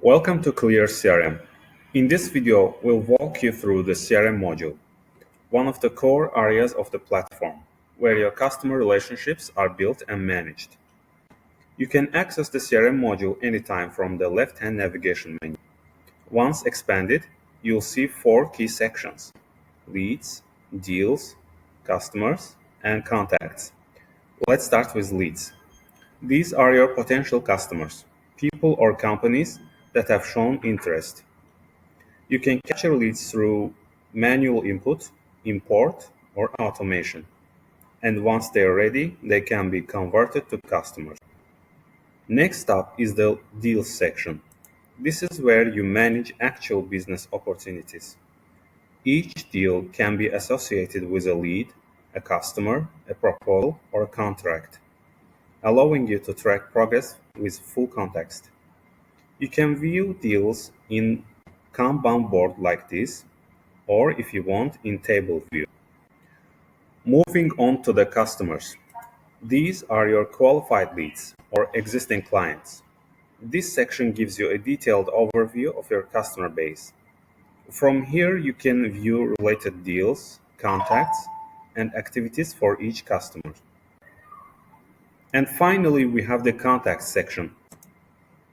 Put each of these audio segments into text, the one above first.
Welcome to Clear CRM. In this video, we'll walk you through the CRM module, one of the core areas of the platform, where your customer relationships are built and managed. You can access the CRM module anytime from the left-hand navigation menu. Once expanded, you'll see four key sections: leads, deals, customers, and contacts. Let's start with leads. These are your potential customers, people or companies that have shown interest. You can capture leads through manual input, import, or automation. And once they are ready, they can be converted to customers. Next up is the deals section. This is where you manage actual business opportunities. Each deal can be associated with a lead, a customer, a proposal, or a contract, allowing you to track progress with full context. You can view deals in Kanban board like this, or if you want, in table view. Moving on to the customers. These are your qualified leads or existing clients. This section gives you a detailed overview of your customer base. From here, you can view related deals, contacts, and activities for each customer. And finally, we have the contacts section.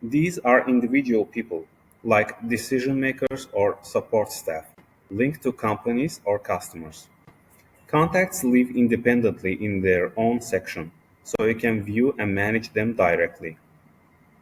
These are individual people, like decision makers or support staff, linked to companies or customers. Contacts live independently in their own section, so you can view and manage them directly.